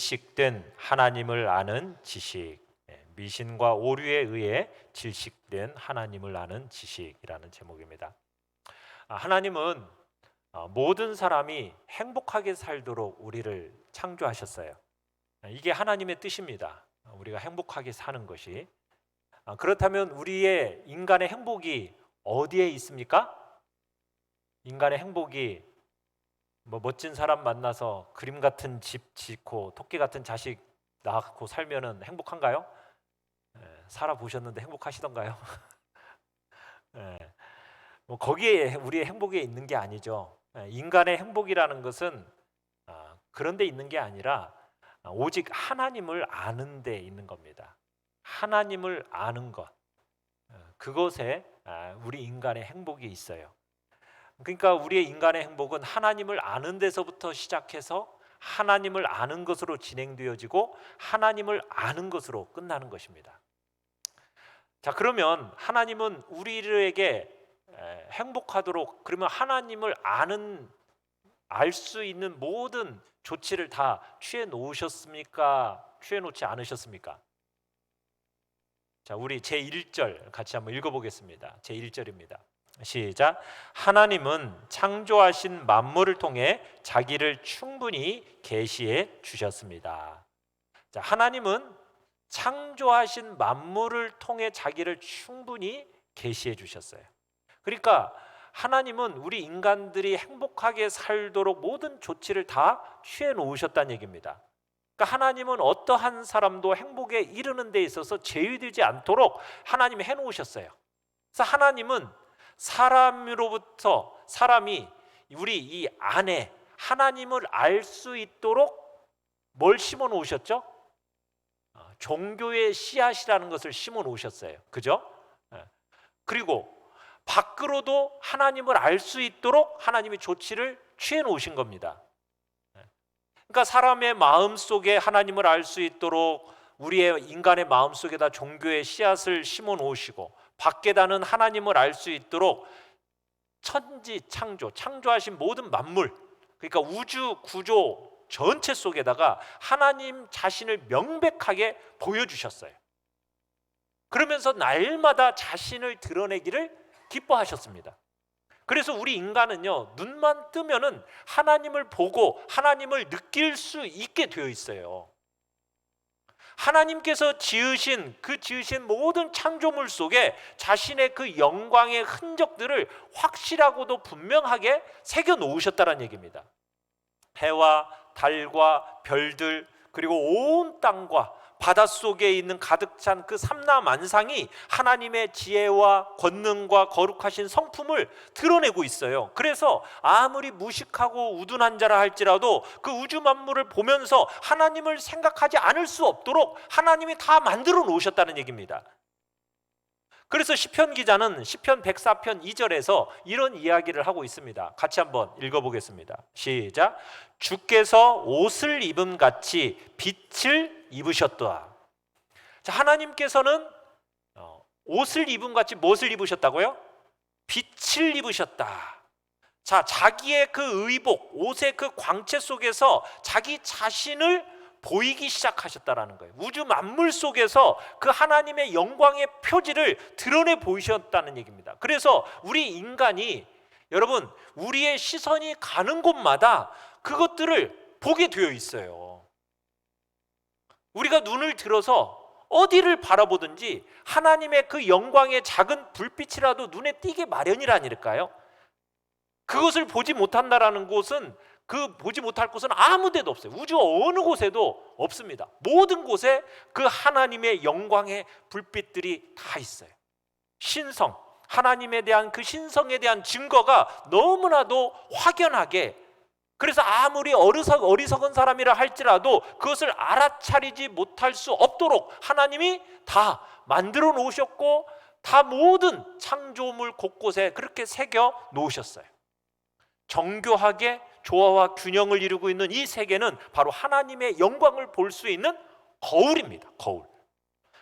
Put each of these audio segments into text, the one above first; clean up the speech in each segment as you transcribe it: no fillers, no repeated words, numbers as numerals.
질식된 하나님을 아는 지식, 미신과 오류에 의해 질식된 하나님을 아는 지식이라는 제목입니다. 하나님은 모든 사람이 행복하게 살도록 우리를 창조하셨어요. 이게 하나님의 뜻입니다. 우리가 행복하게 사는 것이. 그렇다면 우리의 인간의 행복이 어디에 있습니까? 인간의 행복이 멋진 사람 만나서 그림 같은 집 짓고 토끼 같은 자식 낳고 살면은 행복한가요? 살아보셨는데 행복하시던가요? 거기에 우리의 행복이 있는 게 아니죠. 인간의 행복이라는 것은 그런 데 있는 게 아니라 오직 하나님을 아는 데 있는 겁니다. 하나님을 아는 것, 그것에 우리 인간의 행복이 있어요. 그러니까 우리의 인간의 행복은 하나님을 아는 데서부터 시작해서 하나님을 아는 것으로 진행되어지고 하나님을 아는 것으로 끝나는 것입니다. 자, 그러면 하나님은 우리에게 행복하도록, 그러면 하나님을 알 수 있는 모든 조치를 다 취해 놓으셨습니까? 취해 놓지 않으셨습니까? 자, 우리 제1절 같이 한번 읽어보겠습니다. 제1절입니다. 시작. 하나님은 창조하신 만물을 통해 자기를 충분히 계시해 주셨습니다. 자, 하나님은 창조하신 만물을 통해 자기를 충분히 계시해 주셨어요. 그러니까 하나님은 우리 인간들이 행복하게 살도록 모든 조치를 다 취해 놓으셨다는 얘기입니다. 그러니까 하나님은 어떠한 사람도 행복에 이르는 데 있어서 제외되지 않도록 하나님이 해놓으셨어요. 그래서 하나님은 사람으로부터 사람이 우리 이 안에 하나님을 알 수 있도록 뭘 심어 놓으셨죠? 종교의 씨앗이라는 것을 심어 놓으셨어요. 그죠? 그리고 밖으로도 하나님을 알 수 있도록 하나님이 조치를 취해 놓으신 겁니다. 그러니까 사람의 마음 속에 하나님을 알 수 있도록 우리의 인간의 마음 속에다 종교의 씨앗을 심어 놓으시고 밖에다는 하나님을 알 수 있도록 천지 창조하신 모든 만물, 그러니까 우주 구조 전체 속에다가 하나님 자신을 명백하게 보여주셨어요. 그러면서 날마다 자신을 드러내기를 기뻐하셨습니다. 그래서 우리 인간은요, 눈만 뜨면은 하나님을 보고 하나님을 느낄 수 있게 되어 있어요. 하나님께서 지으신 모든 창조물 속에 자신의 그 영광의 흔적들을 확실하고도 분명하게 새겨 놓으셨다는 얘기입니다. 해와 달과 별들, 그리고 온 땅과 바닷속에 있는 가득 찬 그 삼라만상이 하나님의 지혜와 권능과 거룩하신 성품을 드러내고 있어요. 그래서 아무리 무식하고 우둔한 자라 할지라도 그 우주 만물을 보면서 하나님을 생각하지 않을 수 없도록 하나님이 다 만들어 놓으셨다는 얘기입니다. 그래서 시편 기자는 시편 104편 2절에서 이런 이야기를 하고 있습니다. 같이 한번 읽어보겠습니다. 시작. 주께서 옷을 입음 같이 빛을 입으셨도다. 자, 하나님께서는 옷을 입음 같이 무엇을 입으셨다고요? 빛을 입으셨다. 자, 자기의 그 의복, 옷의 그 광채 속에서 자기 자신을 보이기 시작하셨다라는 거예요. 우주 만물 속에서 그 하나님의 영광의 표지를 드러내 보이셨다는 얘기입니다. 그래서 우리 인간이, 여러분, 우리의 시선이 가는 곳마다 그것들을 보게 되어 있어요. 우리가 눈을 들어서 어디를 바라보든지 하나님의 그 영광의 작은 불빛이라도 눈에 띄게 마련이라니까요. 그것을 보지 못한다라는 곳은, 보지 못할 곳은 아무 데도 없어요. 우주 어느 곳에도 없습니다. 모든 곳에 그 하나님의 영광의 불빛들이 다 있어요. 신성, 하나님에 대한 그 신성에 대한 증거가 너무나도 확연하게, 그래서 아무리 어리석은 사람이라 할지라도 그것을 알아차리지 못할 수 없도록 하나님이 다 만들어 놓으셨고 다 모든 창조물 곳곳에 그렇게 새겨 놓으셨어요. 정교하게 조화와 균형을 이루고 있는 이 세계는 바로 하나님의 영광을 볼 수 있는 거울입니다. 거울.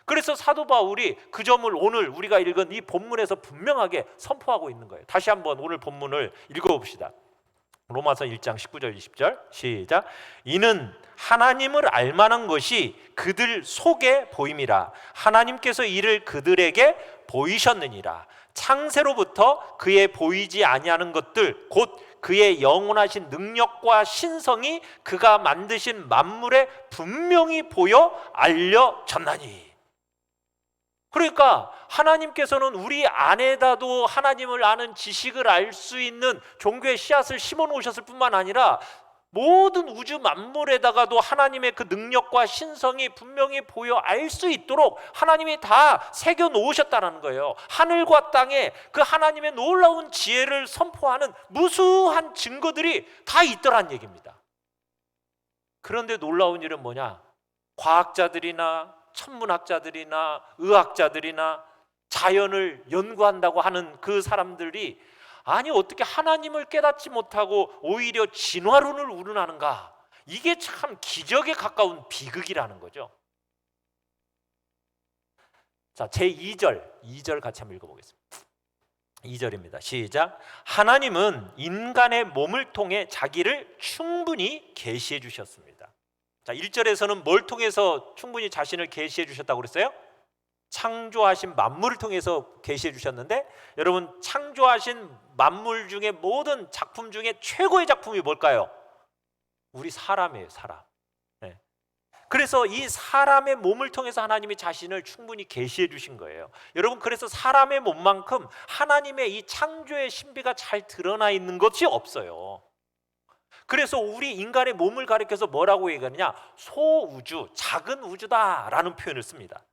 그래서 사도 바울이 그 점을 오늘 우리가 읽은 이 본문에서 분명하게 선포하고 있는 거예요. 다시 한번 오늘 본문을 읽어봅시다. 로마서 1장 19절 20절 시작. 이는 하나님을 알만한 것이 그들 속에 보임이라. 하나님께서 이를 그들에게 보이셨느니라. 창세로부터 그의 보이지 아니하는 것들 곧 그의 영원하신 능력과 신성이 그가 만드신 만물에 분명히 보여 알려졌나니. 그러니까 하나님께서는 우리 안에다도 하나님을 아는 지식을 알 수 있는 종교의 씨앗을 심어 놓으셨을 뿐만 아니라 모든 우주 만물에다가도 하나님의 그 능력과 신성이 분명히 보여 알 수 있도록 하나님이 다 새겨 놓으셨다는 거예요. 하늘과 땅에 그 하나님의 놀라운 지혜를 선포하는 무수한 증거들이 다 있더란 얘기입니다. 그런데 놀라운 일은 뭐냐? 과학자들이나 천문학자들이나 의학자들이나 자연을 연구한다고 하는 그 사람들이 아니 어떻게 하나님을 깨닫지 못하고 오히려 진화론을 우러나는가? 이게 참 기적에 가까운 비극이라는 거죠. 자, 제2절 같이 한번 읽어보겠습니다. 2절입니다. 시작. 하나님은 인간의 몸을 통해 자기를 충분히 계시해 주셨습니다. 자, 1절에서는 뭘 통해서 충분히 자신을 계시해 주셨다고 그랬어요? 창조하신 만물을 통해서 계시해 주셨는데, 여러분 창조하신 만물 중에 모든 작품 중에 최고의 작품이 뭘까요? 우리 사람이에요. 사람. 네. 그래서 이 사람의 몸을 통해서 하나님이 자신을 충분히 계시해 주신 거예요. 여러분, 그래서 사람의 몸만큼 하나님의 이 창조의 신비가 잘 드러나 있는 것이 없어요. 그래서 우리 인간의 몸을 가리켜서 뭐라고 얘기하느냐? 소우주, 작은 우주다라는 표현을 씁니다.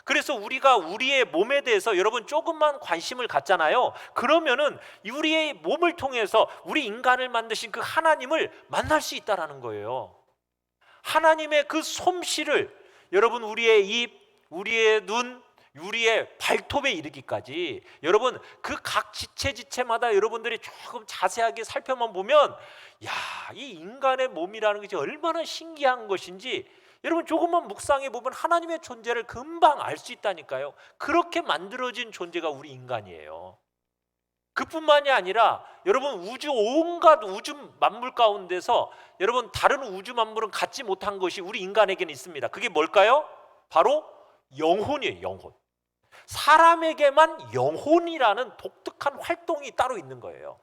그래서 우리가 우리의 몸에 대해서 여러분 조금만 관심을 갖잖아요. 그러면은 우리의 몸을 통해서 우리 인간을 만드신 그 하나님을 만날 수 있다라는 거예요. 하나님의 그 솜씨를 여러분 우리의 입, 우리의 눈, 우리의 발톱에 이르기까지 여러분 그 각 지체마다 여러분들이 조금 자세하게 살펴만 보면 야, 이 인간의 몸이라는 것이 얼마나 신기한 것인지 여러분 조금만 묵상해 보면 하나님의 존재를 금방 알 수 있다니까요. 그렇게 만들어진 존재가 우리 인간이에요. 그뿐만이 아니라 여러분 온갖 우주 만물 가운데서 여러분 다른 우주 만물은 갖지 못한 것이 우리 인간에게는 있습니다. 그게 뭘까요? 바로 영혼이에요. 영혼. 사람에게만 영혼이라는 독특한 활동이 따로 있는 거예요.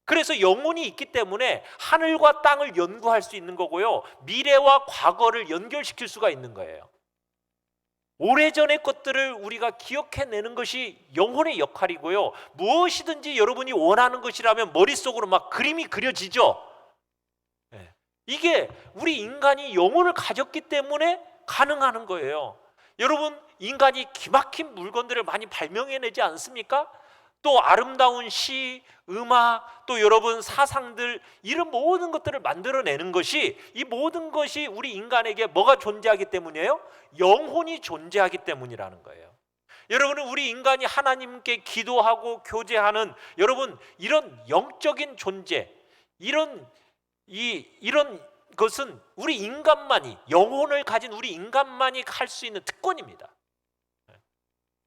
그래서 영혼이 있기 때문에 하늘과 땅을 연구할 수 있는 거고요, 미래와 과거를 연결시킬 수가 있는 거예요. 오래전의 것들을 우리가 기억해내는 것이 영혼의 역할이고요, 무엇이든지 여러분이 원하는 것이라면 머릿속으로 막 그림이 그려지죠. 이게 우리 인간이 영혼을 가졌기 때문에 가능한 거예요. 여러분, 인간이 기막힌 물건들을 많이 발명해내지 않습니까? 또 아름다운 시, 음악, 또 여러분 사상들, 이런 모든 것들을 만들어내는 것이, 이 모든 것이 우리 인간에게 뭐가 존재하기 때문이에요? 영혼이 존재하기 때문이라는 거예요. 여러분은 우리 인간이 하나님께 기도하고 교제하는 여러분 이런 영적인 존재, 이런 것은 우리 인간만이, 영혼을 가진 우리 인간만이 할 수 있는 특권입니다.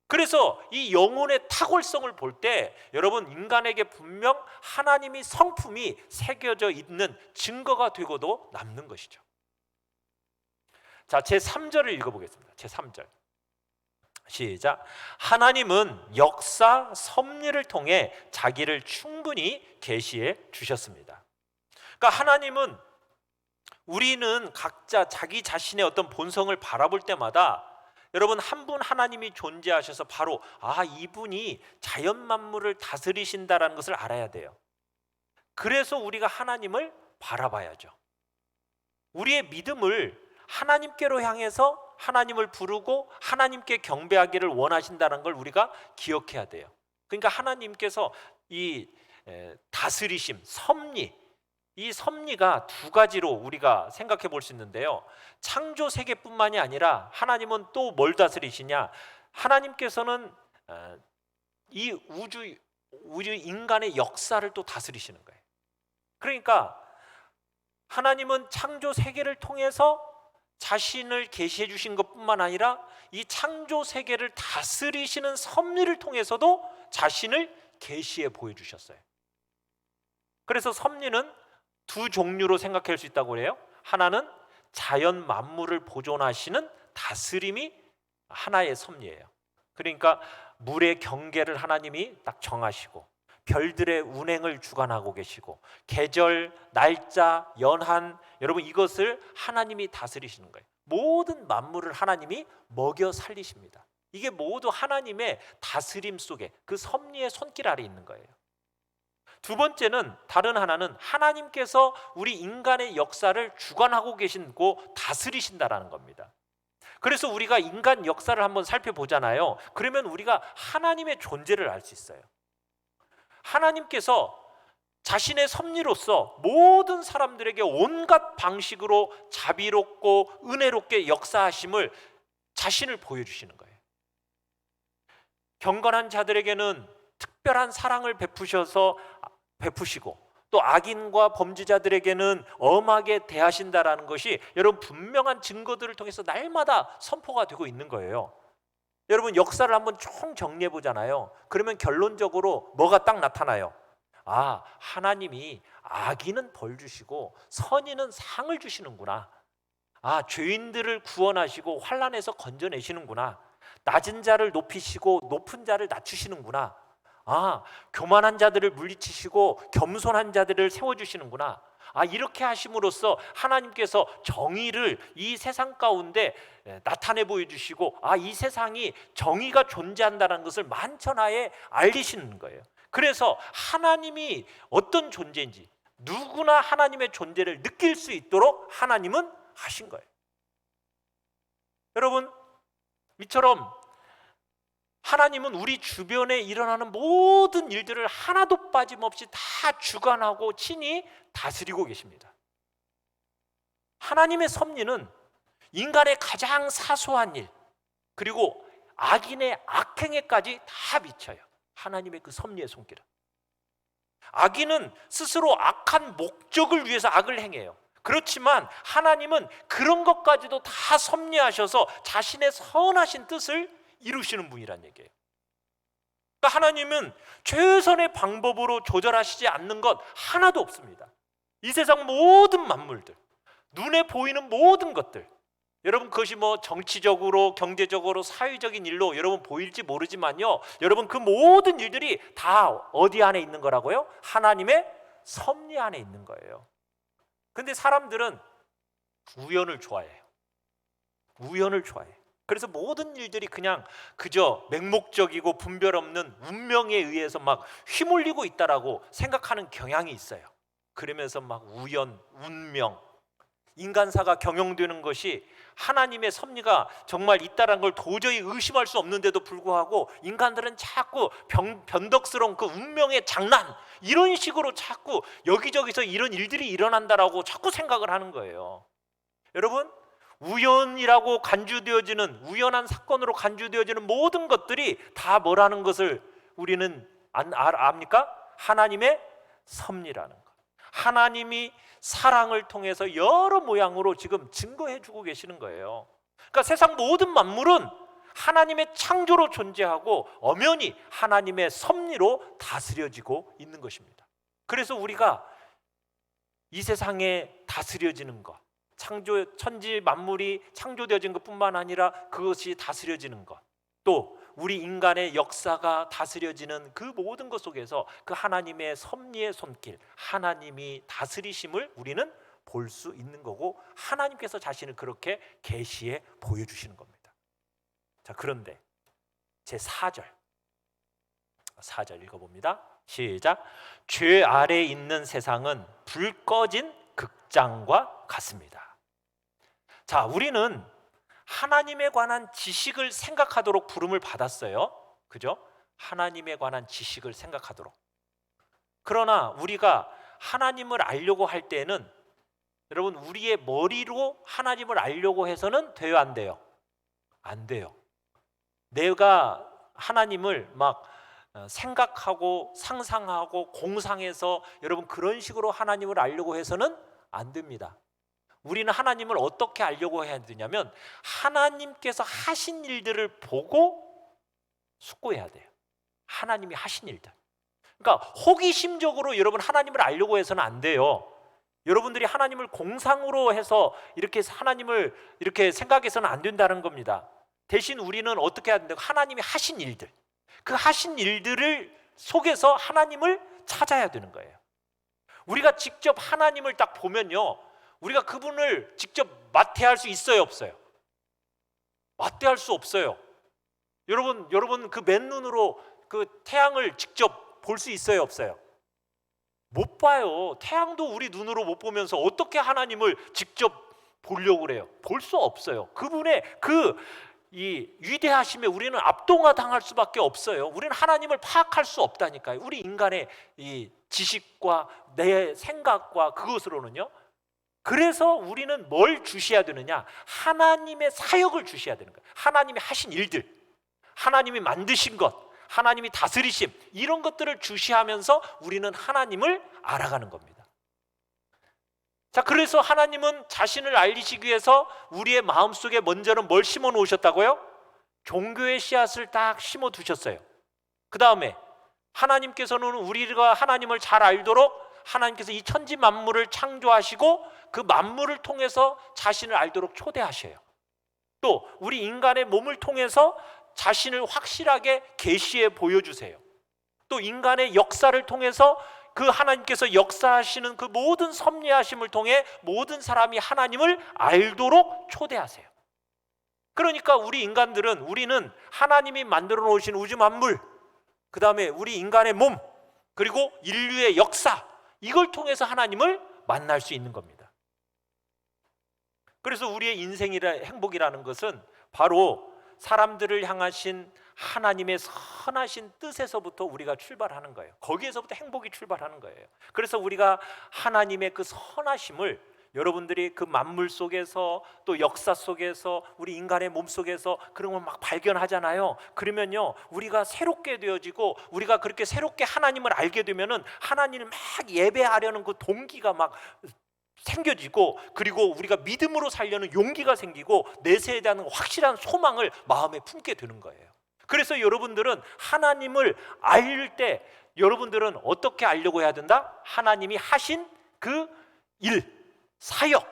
그래서 이 영혼의 탁월성을 볼 때 여러분 인간에게 분명 하나님이 성품이 새겨져 있는 증거가 되고도 남는 것이죠. 자, 제3절을 읽어보겠습니다. 제3절 시작. 하나님은 역사 섭리를 통해 자기를 충분히 계시해 주셨습니다. 그러니까 하나님은, 우리는 각자 자기 자신의 어떤 본성을 바라볼 때마다 여러분 한 분 하나님이 존재하셔서 바로 이분이 자연 만물을 다스리신다라는 것을 알아야 돼요. 그래서 우리가 하나님을 바라봐야죠. 우리의 믿음을 하나님께로 향해서 하나님을 부르고 하나님께 경배하기를 원하신다는 걸 우리가 기억해야 돼요. 그러니까 하나님께서 이 다스리심, 섭리, 이 섭리가 두 가지로 우리가 생각해 볼 수 있는데요, 창조 세계뿐만이 아니라 하나님은 또 뭘 다스리시냐? 하나님께서는 이 우주 인간의 역사를 또 다스리시는 거예요. 그러니까 하나님은 창조 세계를 통해서 자신을 계시해 주신 것뿐만 아니라 이 창조 세계를 다스리시는 섭리를 통해서도 자신을 계시해 보여주셨어요. 그래서 섭리는 두 종류로 생각할 수 있다고 그래요. 하나는 자연 만물을 보존하시는 다스림이 하나의 섭리예요. 그러니까 물의 경계를 하나님이 딱 정하시고 별들의 운행을 주관하고 계시고 계절, 날짜, 연한, 여러분 이것을 하나님이 다스리시는 거예요. 모든 만물을 하나님이 먹여 살리십니다. 이게 모두 하나님의 다스림 속에 그 섭리의 손길 아래 있는 거예요. 두 번째는 다른 하나는 하나님께서 우리 인간의 역사를 주관하고 계시고 다스리신다라는 겁니다. 그래서 우리가 인간 역사를 한번 살펴보잖아요. 그러면 우리가 하나님의 존재를 알 수 있어요. 하나님께서 자신의 섭리로서 모든 사람들에게 온갖 방식으로 자비롭고 은혜롭게 역사하심을 자신을 보여주시는 거예요. 경건한 자들에게는 특별한 사랑을 베푸시고 또 악인과 범죄자들에게는 엄하게 대하신다라는 것이 여러분 분명한 증거들을 통해서 날마다 선포가 되고 있는 거예요. 여러분 역사를 한번 총 정리해 보잖아요. 그러면 결론적으로 뭐가 딱 나타나요? 아, 하나님이 악인은 벌 주시고 선인은 상을 주시는구나. 아, 죄인들을 구원하시고 환난에서 건져내시는구나. 낮은 자를 높이시고 높은 자를 낮추시는구나. 아, 교만한 자들을 물리치시고 겸손한 자들을 세워주시는구나. 아, 이렇게 하심으로써 하나님께서 정의를 이 세상 가운데 나타내 보여주시고, 아, 이 세상이 정의가 존재한다는 것을 만천하에 알리시는 거예요. 그래서 하나님이 어떤 존재인지 누구나 하나님의 존재를 느낄 수 있도록 하나님은 하신 거예요. 여러분, 이처럼 하나님은 우리 주변에 일어나는 모든 일들을 하나도 빠짐없이 다 주관하고 친히 다스리고 계십니다. 하나님의 섭리는 인간의 가장 사소한 일, 그리고 악인의 악행에까지 다 미쳐요. 하나님의 그 섭리의 손길은. 악인은 스스로 악한 목적을 위해서 악을 행해요. 그렇지만 하나님은 그런 것까지도 다 섭리하셔서 자신의 선하신 뜻을 이루시는 분이란 얘기예요. 그러니까 하나님은 최선의 방법으로 조절하시지 않는 것 하나도 없습니다. 이 세상 모든 만물들, 눈에 보이는 모든 것들, 여러분 그것이 뭐 정치적으로, 경제적으로, 사회적인 일로 여러분 보일지 모르지만요, 여러분 그 모든 일들이 다 어디 안에 있는 거라고요? 하나님의 섭리 안에 있는 거예요. 근데 사람들은 우연을 좋아해요. 우연을 좋아해요. 그래서 모든 일들이 그냥 그저 맹목적이고 분별 없는 운명에 의해서 막 휘몰리고 있다라고 생각하는 경향이 있어요. 그러면서 막 우연, 운명, 인간사가 경영되는 것이 하나님의 섭리가 정말 있다는 걸 도저히 의심할 수 없는데도 불구하고 인간들은 자꾸 변덕스러운 그 운명의 장난, 이런 식으로 자꾸 여기저기서 이런 일들이 일어난다라고 자꾸 생각을 하는 거예요. 여러분, 우연이라고 간주되어지는, 우연한 사건으로 간주되어지는 모든 것들이 다 뭐라는 것을 우리는 압니까? 하나님의 섭리라는 것. 하나님이 사랑을 통해서 여러 모양으로 지금 증거해 주고 계시는 거예요. 그러니까 세상 모든 만물은 하나님의 창조로 존재하고 엄연히 하나님의 섭리로 다스려지고 있는 것입니다. 그래서 우리가 이 세상에 다스려지는 것, 천지 만물이 창조되어진 것뿐만 아니라 그것이 다스려지는 것, 또 우리 인간의 역사가 다스려지는 그 모든 것 속에서 그 하나님의 섭리의 손길, 하나님이 다스리심을 우리는 볼 수 있는 거고, 하나님께서 자신을 그렇게 계시해 보여주시는 겁니다. 자, 그런데 제 4절 읽어봅니다. 시작. 죄 아래 있는 세상은 불 꺼진 극장과 같습니다. 자, 우리는 하나님에 관한 지식을 생각하도록 부름을 받았어요. 그죠? 하나님에 관한 지식을 생각하도록. 그러나 우리가 하나님을 알려고 할 때는 여러분, 우리의 머리로 하나님을 알려고 해서는 돼요, 안 돼요? 안 돼요. 내가 하나님을 막 생각하고 상상하고 공상해서 여러분 그런 식으로 하나님을 알려고 해서는 안 됩니다. 우리는 하나님을 어떻게 알려고 해야 되냐면 하나님께서 하신 일들을 보고 숙고해야 돼요. 하나님이 하신 일들. 그러니까 호기심적으로 여러분 하나님을 알려고 해서는 안 돼요. 여러분들이 하나님을 공상으로 해서 이렇게 하나님을 이렇게 생각해서는 안 된다는 겁니다. 대신 우리는 어떻게 해야 된다고? 하나님이 하신 일들, 그 하신 일들을 속에서 하나님을 찾아야 되는 거예요. 우리가 직접 하나님을 딱 보면요, 우리가 그분을 직접 마태할 수 있어요, 없어요? 마태할 수 없어요. 여러분 그 맨눈으로 그 태양을 직접 볼 수 있어요, 없어요? 못 봐요. 태양도 우리 눈으로 못 보면서 어떻게 하나님을 직접 보려고 그래요? 볼 수 없어요. 그분의 이 위대하심에 우리는 압도가 당할 수밖에 없어요. 우리는 하나님을 파악할 수 없다니까요. 우리 인간의 이 지식과 내 생각과 그것으로는요. 그래서 우리는 뭘 주셔야 되느냐? 하나님의 사역을 주셔야 되는 거예요. 하나님이 하신 일들, 하나님이 만드신 것, 하나님이 다스리심, 이런 것들을 주시하면서 우리는 하나님을 알아가는 겁니다. 자, 그래서 하나님은 자신을 알리시기 위해서 우리의 마음속에 먼저는 뭘 심어 놓으셨다고요? 종교의 씨앗을 딱 심어 두셨어요. 그 다음에 하나님께서는 우리가 하나님을 잘 알도록 하나님께서 이 천지 만물을 창조하시고 그 만물을 통해서 자신을 알도록 초대하셔요. 또 우리 인간의 몸을 통해서 자신을 확실하게 계시해 보여주세요. 또 인간의 역사를 통해서 그 하나님께서 역사하시는 그 모든 섭리하심을 통해 모든 사람이 하나님을 알도록 초대하세요. 그러니까 우리는 하나님이 만들어 놓으신 우주 만물, 그 다음에 우리 인간의 몸, 그리고 인류의 역사, 이걸 통해서 하나님을 만날 수 있는 겁니다. 그래서 우리의 행복이라는 것은 바로 사람들을 향하신 하나님의 선하신 뜻에서부터 우리가 출발하는 거예요. 거기에서부터 행복이 출발하는 거예요. 그래서 우리가 하나님의 그 선하심을 여러분들이 그 만물 속에서 또 역사 속에서 우리 인간의 몸 속에서 그런 걸 막 발견하잖아요. 그러면요, 우리가 새롭게 되어지고 우리가 그렇게 새롭게 하나님을 알게 되면은 하나님을 막 예배하려는 그 동기가 막 생겨지고, 그리고 우리가 믿음으로 살려는 용기가 생기고 내세에 대한 확실한 소망을 마음에 품게 되는 거예요. 그래서 여러분들은 하나님을 알 때 여러분들은 어떻게 알려고 해야 된다? 하나님이 하신 그 일, 사역,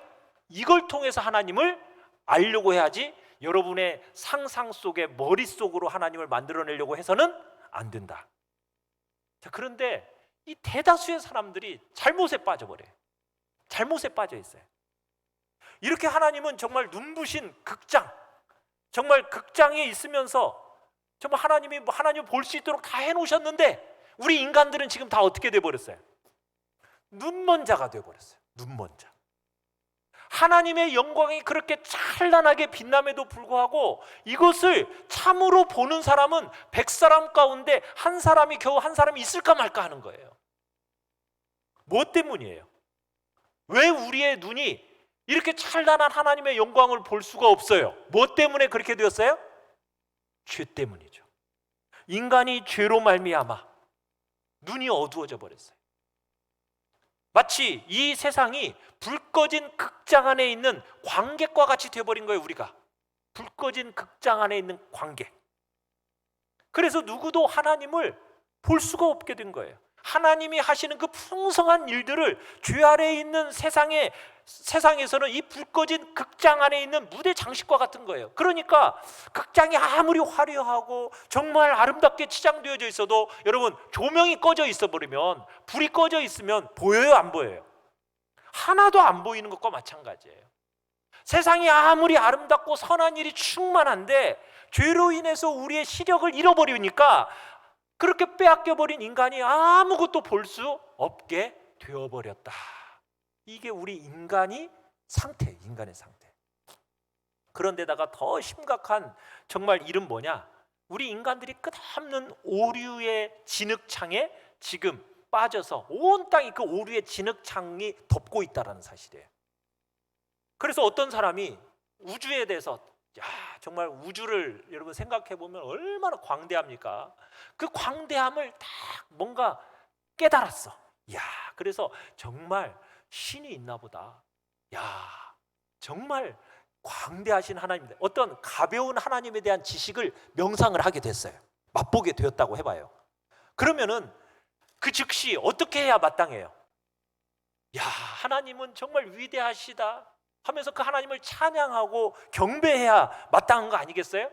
이걸 통해서 하나님을 알려고 해야지 여러분의 상상 속에 머릿속으로 하나님을 만들어내려고 해서는 안 된다. 자, 그런데 이 대다수의 사람들이 잘못에 빠져버려요. 잘못에 빠져 있어요. 이렇게 하나님은 정말 눈부신 극장, 정말 극장에 있으면서 정말 하나님을 볼 수 있도록 다 해놓으셨는데 우리 인간들은 지금 다 어떻게 돼버렸어요? 눈먼 자가 돼버렸어요. 눈먼 자. 하나님의 영광이 그렇게 찬란하게 빛남에도 불구하고 이것을 참으로 보는 사람은 100사람 가운데 한 사람이 겨우 한 사람이 있을까 말까 하는 거예요. 뭐 때문이에요? 왜 우리의 눈이 이렇게 찬란한 하나님의 영광을 볼 수가 없어요? 뭐 때문에 그렇게 되었어요? 죄 때문이죠. 인간이 죄로 말미암아 눈이 어두워져 버렸어요. 마치 이 세상이 불 꺼진 극장 안에 있는 관객과 같이 되어버린 거예요. 우리가 불 꺼진 극장 안에 있는 관객. 그래서 누구도 하나님을 볼 수가 없게 된 거예요. 하나님이 하시는 그 풍성한 일들을 죄 아래에 있는 세상에서는 이 불 꺼진 극장 안에 있는 무대 장식과 같은 거예요. 그러니까 극장이 아무리 화려하고 정말 아름답게 치장되어져 있어도 여러분, 조명이 꺼져 있어 버리면, 불이 꺼져 있으면 보여요, 안 보여요? 하나도 안 보이는 것과 마찬가지예요. 세상이 아무리 아름답고 선한 일이 충만한데 죄로 인해서 우리의 시력을 잃어버리니까 그렇게 빼앗겨버린 인간이 아무것도 볼 수 없게 되어버렸다. 이게 우리 인간의 상태. 그런데다가 더 심각한 정말 일은 뭐냐? 우리 인간들이 끝없는 오류의 진흙창에 지금 빠져서 온 땅이 그 오류의 진흙창이 덮고 있다는 사실이에요. 그래서 어떤 사람이 우주에 대해서 정말 우주를 여러분 생각해 보면 얼마나 광대합니까? 그 광대함을 딱 뭔가 깨달았어. 그래서 정말 신이 있나 보다. 정말 광대하신 하나님입니다. 어떤 가벼운 하나님에 대한 지식을 명상을 하게 됐어요. 맛보게 되었다고 해봐요. 그러면은 그 즉시 어떻게 해야 마땅해요? 야, 하나님은 정말 위대하시다 하면서 그 하나님을 찬양하고 경배해야 마땅한 거 아니겠어요?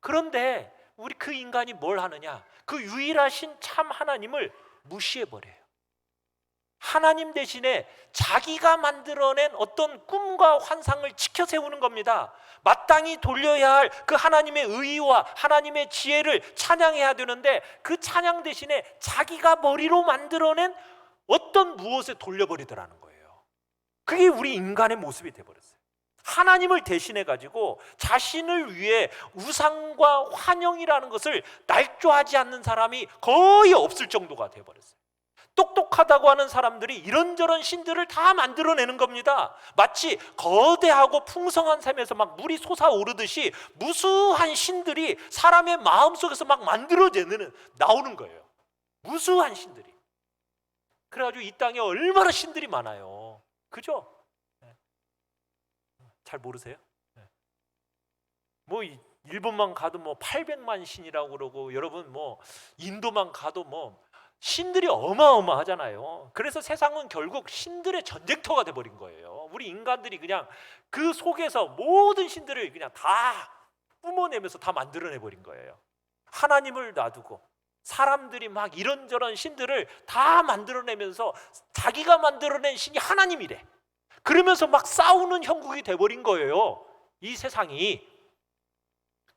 그런데 우리 그 인간이 뭘 하느냐? 그 유일하신 참 하나님을 무시해버려요. 하나님 대신에 자기가 만들어낸 어떤 꿈과 환상을 지켜 세우는 겁니다. 마땅히 돌려야 할 그 하나님의 의와 하나님의 지혜를 찬양해야 되는데 그 찬양 대신에 자기가 머리로 만들어낸 어떤 무엇에 돌려버리더라는 거예요. 그게 우리 인간의 모습이 돼버렸어요. 하나님을 대신해 가지고 자신을 위해 우상과 환영이라는 것을 날조하지 않는 사람이 거의 없을 정도가 돼버렸어요. 똑똑하다고 하는 사람들이 이런저런 신들을 다 만들어내는 겁니다. 마치 거대하고 풍성한 샘에서 막 물이 솟아오르듯이 무수한 신들이 사람의 마음속에서 막 만들어내는 나오는 거예요. 무수한 신들이. 그래가지고 이 땅에 얼마나 신들이 많아요. 그죠? 잘 모르세요? 뭐 일본만 가도 뭐 800만 신이라고 그러고, 여러분 뭐 인도만 가도 뭐 신들이 어마어마하잖아요. 그래서 세상은 결국 신들의 전쟁터가 돼버린 거예요. 우리 인간들이 그냥 그 속에서 모든 신들을 그냥 다 뿜어내면서 다 만들어내버린 거예요. 하나님을 놔두고 사람들이 막 이런저런 신들을 다 만들어내면서 자기가 만들어낸 신이 하나님이래. 그러면서 막 싸우는 형국이 돼버린 거예요, 이 세상이.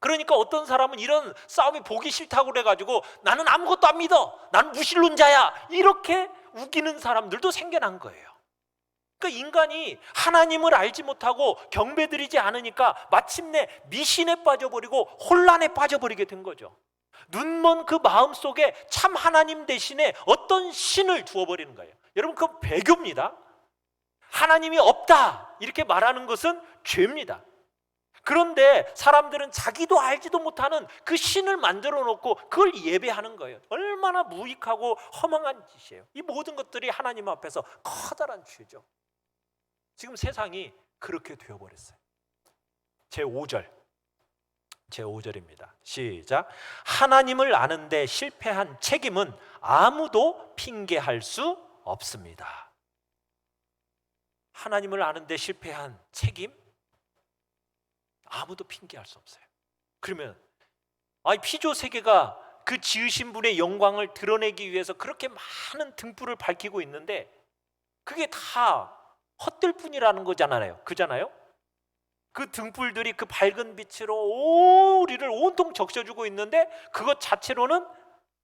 그러니까 어떤 사람은 이런 싸움이 보기 싫다고 그래가지고 나는 아무것도 안 믿어, 나는 무신론자야, 이렇게 우기는 사람들도 생겨난 거예요. 그러니까 인간이 하나님을 알지 못하고 경배드리지 않으니까 마침내 미신에 빠져버리고 혼란에 빠져버리게 된 거죠. 눈먼 그 마음속에 참 하나님 대신에 어떤 신을 두어버리는 거예요. 여러분, 그건 배교입니다. 하나님이 없다 이렇게 말하는 것은 죄입니다. 그런데 사람들은 자기도 알지도 못하는 그 신을 만들어 놓고 그걸 예배하는 거예요. 얼마나 무익하고 허망한 짓이에요. 이 모든 것들이 하나님 앞에서 커다란 죄죠. 지금 세상이 그렇게 되어버렸어요. 제5절입니다. 시작. 하나님을 아는데 실패한 책임은 아무도 핑계할 수 없습니다. 하나님을 아는데 실패한 책임? 아무도 핑계할 수 없어요. 그러면 피조 세계가 그 지으신 분의 영광을 드러내기 위해서 그렇게 많은 등불을 밝히고 있는데 그게 다 헛될 뿐이라는 거잖아요. 그잖아요? 그 등불들이 그 밝은 빛으로 우리를 온통 적셔주고 있는데 그것 자체로는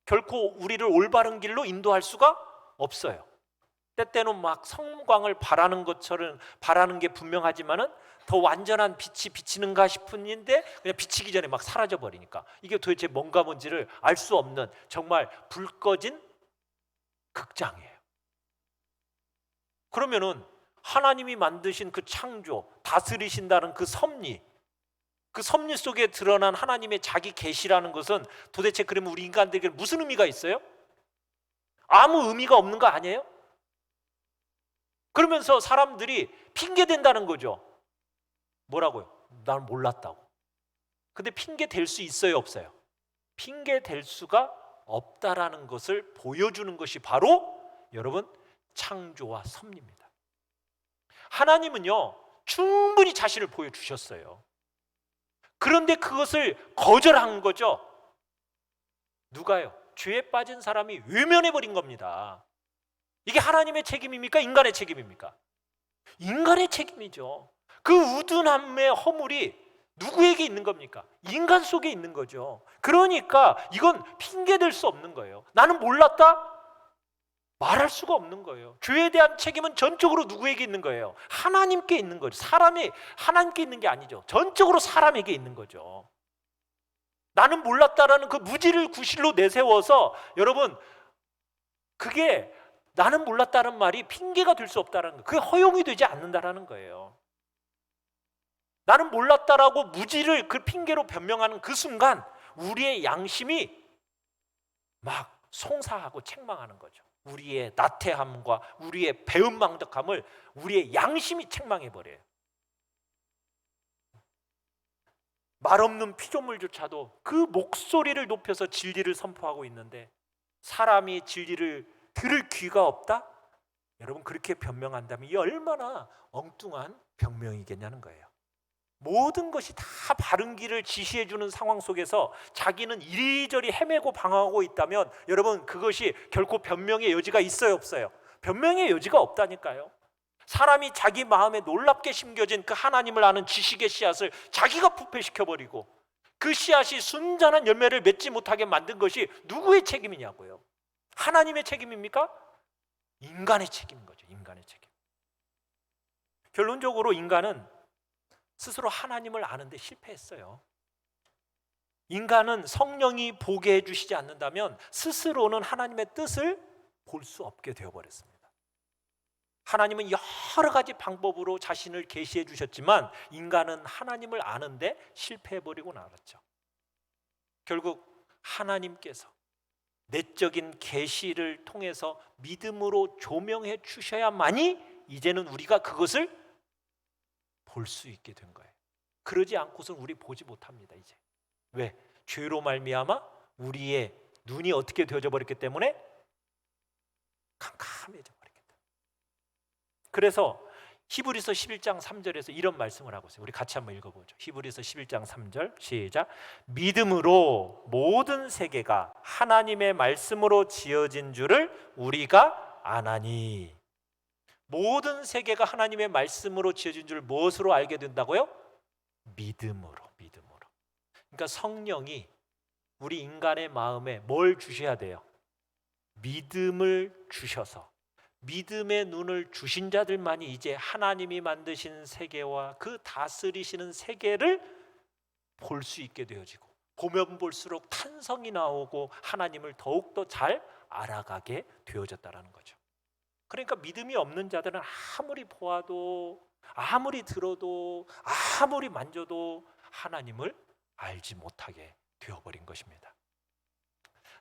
결코 우리를 올바른 길로 인도할 수가 없어요. 때때는 막 성광을 바라는 것처럼 바라는 게 분명하지만은 더 완전한 빛이 비치는가 싶은데 그냥 비치기 전에 막 사라져 버리니까 이게 도대체 뭔지를 알 수 없는 정말 불 꺼진 극장이에요. 그러면은 하나님이 만드신 그 창조, 다스리신다는 그 섭리, 그 섭리 속에 드러난 하나님의 자기 계시라는 것은 도대체 그러면 우리 인간들에게 무슨 의미가 있어요? 아무 의미가 없는 거 아니에요? 그러면서 사람들이 핑계댄다는 거죠. 뭐라고요? 난 몰랐다고. 근데 핑계 댈 수 있어요, 없어요? 핑계 댈 수가 없다라는 것을 보여주는 것이 바로 여러분 창조와 섭리입니다. 하나님은요 충분히 자신을 보여주셨어요. 그런데 그것을 거절한 거죠. 누가요? 죄에 빠진 사람이 외면해버린 겁니다. 이게 하나님의 책임입니까? 인간의 책임입니까? 인간의 책임이죠. 그 우둔함의 허물이 누구에게 있는 겁니까? 인간 속에 있는 거죠. 그러니까 이건 핑계댈 수 없는 거예요. 나는 몰랐다? 말할 수가 없는 거예요. 죄에 대한 책임은 전적으로 누구에게 있는 거예요? 하나님께 있는 거죠. 사람이 하나님께 있는 게 아니죠. 전적으로 사람에게 있는 거죠. 나는 몰랐다라는 그 무지를 구실로 내세워서 여러분 그게 나는 몰랐다는 말이 핑계가 될 수 없다는 거예요. 그게 허용이 되지 않는다라는 거예요. 나는 몰랐다라고 무지를 그 핑계로 변명하는 그 순간 우리의 양심이 막 송사하고 책망하는 거죠. 우리의 나태함과 우리의 배은망덕함을 우리의 양심이 책망해버려요. 말없는 피조물조차도 그 목소리를 높여서 진리를 선포하고 있는데 사람이 진리를 들을 귀가 없다? 여러분 그렇게 변명한다면 이 얼마나 엉뚱한 변명이겠냐는 거예요. 모든 것이 다 바른 길을 지시해 주는 상황 속에서 자기는 이리저리 헤매고 방황하고 있다면 여러분 그것이 결코 변명의 여지가 있어요, 없어요? 변명의 여지가 없다니까요. 사람이 자기 마음에 놀랍게 심겨진 그 하나님을 아는 지식의 씨앗을 자기가 부패시켜버리고 그 씨앗이 순전한 열매를 맺지 못하게 만든 것이 누구의 책임이냐고요? 하나님의 책임입니까? 인간의 책임인 거죠. 인간의 책임. 결론적으로 인간은 스스로 하나님을 아는데 실패했어요. 인간은 성령이 보게 해주시지 않는다면 스스로는 하나님의 뜻을 볼 수 없게 되어버렸습니다. 하나님은 여러 가지 방법으로 자신을 계시해 주셨지만 인간은 하나님을 아는데 실패해버리고 말았죠. 결국 하나님께서 내적인 계시를 통해서 믿음으로 조명해 주셔야만이 이제는 우리가 그것을 볼 수 있게 된 거예요. 그러지 않고서는 우리 보지 못합니다. 이제 왜? 죄로 말미암아 우리의 눈이 어떻게 되어져 버렸기 때문에 캄캄해져 버렸기 때문에. 그래서 히브리서 11장 3절에서 이런 말씀을 하고 있어요. 우리 같이 한번 읽어보죠. 히브리서 11장 3절 시작. 믿음으로 모든 세계가 하나님의 말씀으로 지어진 줄을 우리가 아나니. 모든 세계가 하나님의 말씀으로 지어진 줄 무엇으로 알게 된다고요? 믿음으로. 그러니까 성령이 우리 인간의 마음에 뭘 주셔야 돼요? 믿음을 주셔서 믿음의 눈을 주신 자들만이 이제 하나님이 만드신 세계와 그 다스리시는 세계를 볼 수 있게 되어지고 보면 볼수록 탄성이 나오고 하나님을 더욱더 잘 알아가게 되어졌다는 거죠. 그러니까 믿음이 없는 자들은 아무리 보아도 아무리 들어도 아무리 만져도 하나님을 알지 못하게 되어버린 것입니다.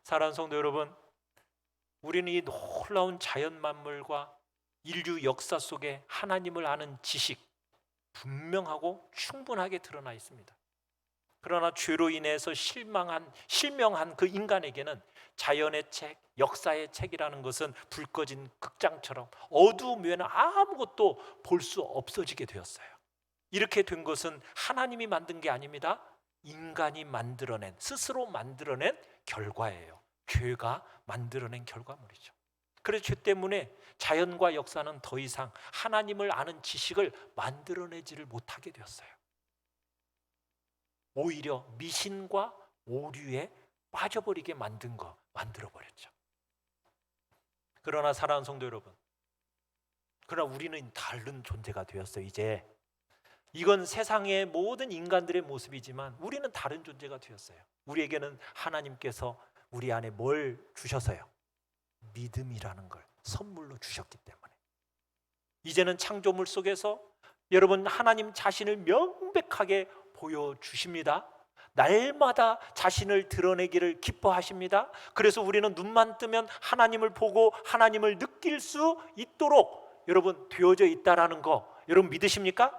사랑하는 성도 여러분, 우리는 이 놀라운 자연 만물과 인류 역사 속에 하나님을 아는 지식 분명하고 충분하게 드러나 있습니다. 그러나 죄로 인해서 실명한 그 인간에게는 자연의 책, 역사의 책이라는 것은 불 꺼진 극장처럼 어두우면 아무것도 볼 수 없어지게 되었어요. 이렇게 된 것은 하나님이 만든 게 아닙니다. 인간이 만들어낸, 스스로 만들어낸 결과예요. 죄가 만들어낸 결과물이죠. 그래서 죄 때문에 자연과 역사는 더 이상 하나님을 아는 지식을 만들어내지를 못하게 되었어요. 오히려 미신과 오류에 빠져버리게 만들어버렸죠. 그러나 사랑하는 성도 여러분, 그러나 우리는 다른 존재가 되었어요. 이제 이건 세상의 모든 인간들의 모습이지만 우리는 다른 존재가 되었어요. 우리에게는 하나님께서 우리 안에 뭘 주셔서요? 믿음이라는 걸 선물로 주셨기 때문에 이제는 창조물 속에서 여러분 하나님 자신을 명백하게 보여주십니다. 날마다 자신을 드러내기를 기뻐하십니다. 그래서 우리는 눈만 뜨면 하나님을 보고 하나님을 느낄 수 있도록 여러분 되어져 있다라는 거 여러분 믿으십니까?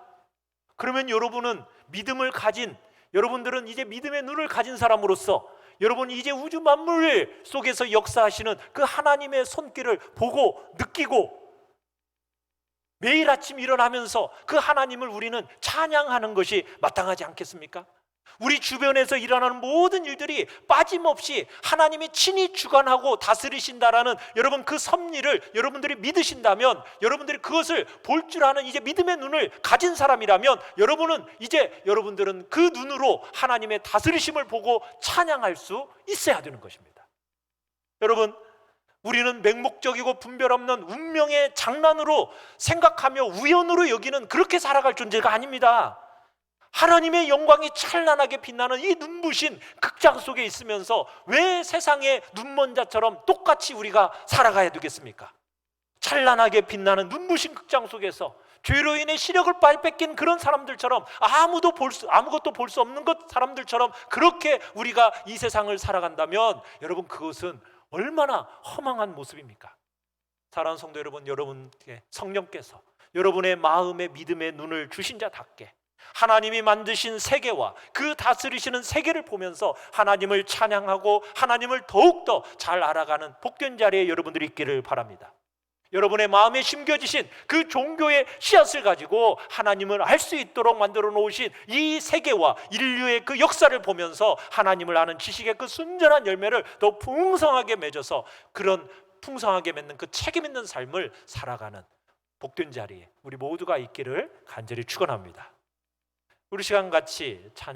그러면 여러분은 믿음을 가진 여러분들은 이제 믿음의 눈을 가진 사람으로서 여러분이 이제 우주 만물 속에서 역사하시는 그 하나님의 손길을 보고 느끼고 매일 아침 일어나면서 그 하나님을 우리는 찬양하는 것이 마땅하지 않겠습니까? 우리 주변에서 일어나는 모든 일들이 빠짐없이 하나님이 친히 주관하고 다스리신다라는 여러분 그 섭리를 여러분들이 믿으신다면 여러분들이 그것을 볼 줄 아는 이제 믿음의 눈을 가진 사람이라면 여러분들은 그 눈으로 하나님의 다스리심을 보고 찬양할 수 있어야 되는 것입니다. 여러분 우리는 맹목적이고 분별 없는 운명의 장난으로 생각하며 우연으로 여기는 그렇게 살아갈 존재가 아닙니다. 하나님의 영광이 찬란하게 빛나는 이 눈부신 극장 속에 있으면서 왜 세상의 눈먼 자처럼 똑같이 우리가 살아가야 되겠습니까? 찬란하게 빛나는 눈부신 극장 속에서 죄로 인해 시력을 뺏긴 그런 사람들처럼 아무것도 볼 수 없는 것 사람들처럼 그렇게 우리가 이 세상을 살아간다면 여러분 그것은 얼마나 허망한 모습입니까? 사랑하는 성도 여러분, 여러분께 성령께서 여러분의 마음의 믿음의 눈을 주신 자답게 하나님이 만드신 세계와 그 다스리시는 세계를 보면서 하나님을 찬양하고 하나님을 더욱더 잘 알아가는 복된 자리에 여러분들이 있기를 바랍니다. 여러분의 마음에 심겨지신 그 종교의 씨앗을 가지고 하나님을 알 수 있도록 만들어 놓으신 이 세계와 인류의 그 역사를 보면서 하나님을 아는 지식의 그 순전한 열매를 더 풍성하게 맺어서 그런 풍성하게 맺는 그 책임 있는 삶을 살아가는 복된 자리에 우리 모두가 있기를 간절히 축원합니다. 우리 시간 같이 찬양